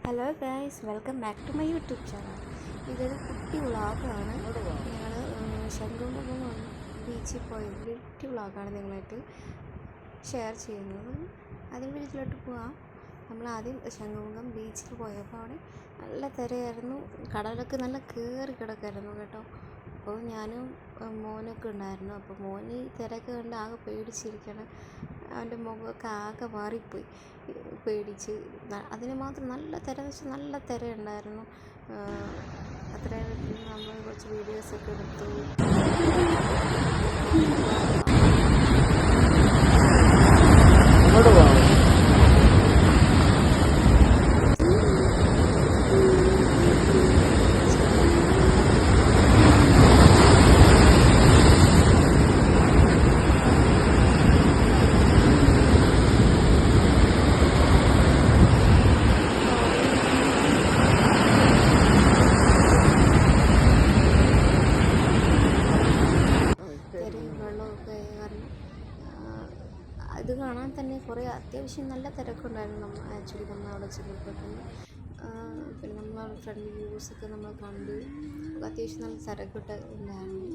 Hello guys, welcome back to my YouTube channel. ഇതൊരു കുട്ടി വ്ളോഗാണ്. ഞങ്ങൾ ശംഖുമുഖം ബീച്ചിൽ പോയ കുട്ടി വ്ളോഗാണ് നിങ്ങളായിട്ട് ഷെയർ ചെയ്യുന്നത്. അതിന് വീട്ടിലോട്ട് പോവാം. നമ്മൾ ആദ്യം ശംഖുമുഖം ബീച്ചിൽ പോയപ്പോൾ അവിടെ നല്ല തിരയായിരുന്നു. കടലൊക്കെ നല്ല കയറി കിടക്കായിരുന്നു കേട്ടോ. അപ്പോൾ ഞാനും മോനൊക്കെ ഉണ്ടായിരുന്നു. അപ്പോൾ മോന് തിരക്ക് കണ്ട് ആകെ പേടിച്ചിരിക്കണം. അവൻ്റെ മുഖമൊക്കെ ആകെ മാറിപ്പോയി പേടിച്ച്. അതിന് മാത്രം നല്ല തിര വെച്ചാൽ നല്ല തിരയുണ്ടായിരുന്നു. അത്രയും നമ്മൾ കുറച്ച് വീഡിയോസൊക്കെ എടുത്തു. ഇത് കാണാൻ തന്നെ കുറേ അത്യാവശ്യം നല്ല തിരക്കുണ്ടായിരുന്നു. നമ്മൾ അവിടെ ചെന്നപ്പോൾ തന്നെ പിന്നെ നമ്മൾ ഫ്രണ്ട് വ്യൂസൊക്കെ നമ്മൾ കണ്ട് അത്യാവശ്യം നല്ല തിരക്കിട്ട് ഉണ്ടായിരുന്നു.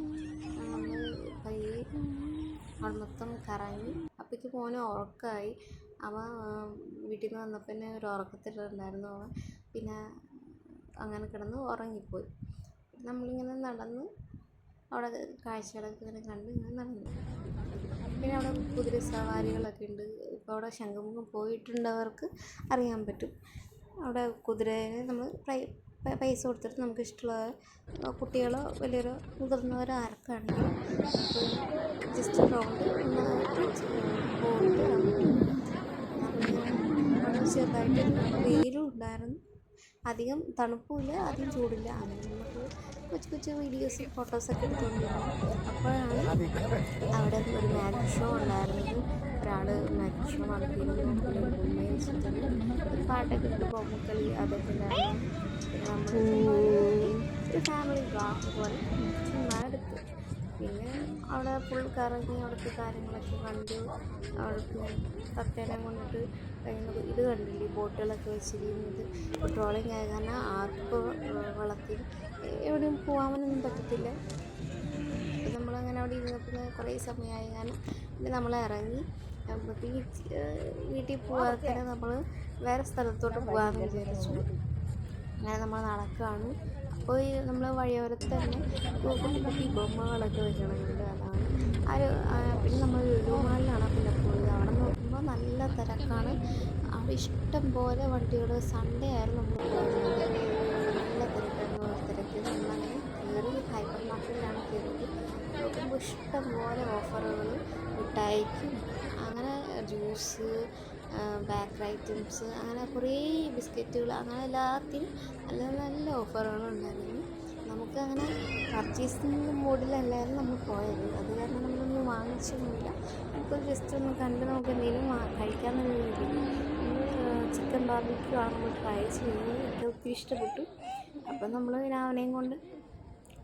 നമ്മൾ പയ്യെ അവിടെ മൊത്തം കറങ്ങി. അപ്പോഴേക്ക് മോനെ ഉറക്കമായി. അവൻ വീട്ടിൽ നിന്ന് വന്നപ്പോൾ തന്നെ ഒരു ഉറക്കത്തിലുണ്ടായിരുന്നു അവൻ. പിന്നെ അങ്ങനെ കിടന്ന് ഉറങ്ങിപ്പോയി. നമ്മളിങ്ങനെ നടന്ന് അവിടെ കാഴ്ചകളൊക്കെ ഇങ്ങനെ കണ്ട് ഇങ്ങനെ നടന്നു. പിന്നെ അവിടെ കുതിര സവാരികളൊക്കെ ഉണ്ട്. ഇപ്പോൾ അവിടെ ശംഖുമുഖം പോയിട്ടുള്ളവർക്ക് അറിയാൻ പറ്റും. അവിടെ കുതിരേനെ നമ്മൾ പൈസ കൊടുത്തിട്ട് നമുക്ക് ഇഷ്ടമുള്ള കുട്ടികളോ വലിയൊരു മുതിർന്നവരോ ആർക്കാണെങ്കിലും ജസ്റ്റ് റൗണ്ട് പോയിട്ട് ചെറുതായിട്ട് വെയിലും ഉണ്ടായിരുന്നു. അധികം തണുപ്പുമില്ല, അധികം ചൂടില്ല. അങ്ങനെ നമുക്ക് കൊച്ചു കൊച്ചു വീഡിയോസ് ഫോട്ടോസൊക്കെ എടുത്തുകൊണ്ടിരുന്നു. അപ്പോഴാണ് അവിടെ ഒരു മാജിക് ഷോ ഉണ്ടായിരുന്നത്. ഒരാൾ മാജിക് ഷോ നടത്തിയിരുന്നു. ഒരു പാട്ടൊക്കെ ഇട്ട് ബൊമ്മക്കളി അതൊക്കെ ഉണ്ടായിരുന്നു. നമ്മൾ ഒരു ഫാമിലി ബ്ലോഗ് പോലെ ചുമ്മാ എടുത്തു. പിന്നെ അവിടെ ഫുൾ കറങ്ങി അവിടുത്തെ കാര്യങ്ങളൊക്കെ കണ്ടു. അവിടുത്തെ തത്തേനെ കൊണ്ടിട്ട് ഇത് കണ്ടില്ലേ, ബോട്ടുകളൊക്കെ വെച്ചിരിക്കുന്നത്. ട്രോളിങ് ആയ കാരണം ആർക്കും വെള്ളത്തിൽ എവിടെയും പോകാനൊന്നും പറ്റത്തില്ല. അപ്പം നമ്മളങ്ങനെ അവിടെ ഇരുന്നപ്പോൾ കുറേ സമയമായി. കാരണം പിന്നെ നമ്മൾ ഇറങ്ങി വീട്ടിൽ പോകാതെ നമ്മൾ വേറെ സ്ഥലത്തോട്ട് പോകാമെന്ന് വിചാരിച്ചു. അങ്ങനെ നമ്മൾ നടക്കുകയാണ്. അപ്പോൾ നമ്മൾ വഴിയോരത്ത് തന്നെ കുട്ടി കുട്ടി ബൊമ്മകളൊക്കെ വെക്കണമെന്നുണ്ട്. അതാണ് പിന്നെ നമ്മൾ ലുലുമാളിലാണ് പിന്നെ പോയത്. അവിടെ നോക്കുമ്പോൾ നല്ല തിരക്കാണ്. അവിടെ ഇഷ്ടം പോലെ വണ്ടികൾ. സൺഡേ ആയിരുന്നു നമ്മൾ പോകുന്നത്. നല്ല തിരക്കായിരുന്നു. തിരക്ക് നമ്മളങ്ങനെ കയറി ഹൈപ്പർ മാർക്കറ്റിലാണ് കയറിയത്. നോക്കുമ്പോൾ ഇഷ്ടം പോലെ ഓഫറുകൾ, മിഠായിക്കും അങ്ങനെ ജ്യൂസ്, ബേക്കറി ഐറ്റംസ്, അങ്ങനെ കുറേ ബിസ്ക്കറ്റുകൾ, അങ്ങനെ എല്ലാത്തിനും നല്ല നല്ല ഓഫറുകളുണ്ടായിരുന്നു. നമുക്കങ്ങനെ പർച്ചേസിങ് മോഡിലല്ലായിരുന്നു നമ്മൾ പോയത്. അത് കാരണം നമ്മളൊന്നും വാങ്ങിച്ചൊന്നുമില്ല. നമുക്കൊരു ജസ്റ്റ് ഒന്ന് കണ്ട് നമുക്ക് എന്തെങ്കിലും കഴിക്കാമെന്നുള്ള രീതിയിൽ ചിക്കൻ ബാർബിക്യൂ ആണ് നമ്മൾ ട്രൈ ചെയ്തത്. എനിക്ക് ഒത്തിരി ഇഷ്ടപ്പെട്ടു. അപ്പം നമ്മൾ അവനെയും കൊണ്ട്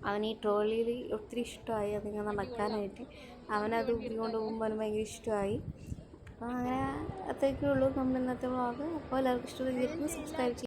അവന് ഈ ട്രോളിയിൽ ഒത്തിരി ഇഷ്ടമായി. അതിങ്ങനെ നടക്കാനായിട്ട് അവനത് കൊണ്ട് പോകുമ്പോൾ അവന് ഭയങ്കര ഇഷ്ടമായി. അപ്പോൾ അങ്ങനെ അത്രയൊക്കെ ഉള്ളൂ നമ്മുടെ ഇന്നത്തെ വ്ളോഗ്. അപ്പോൾ എല്ലാവർക്കും ഇഷ്ടപ്പെട്ടിരിക്കുന്നു. സബ്സ്ക്രൈബ് ചെയ്യും.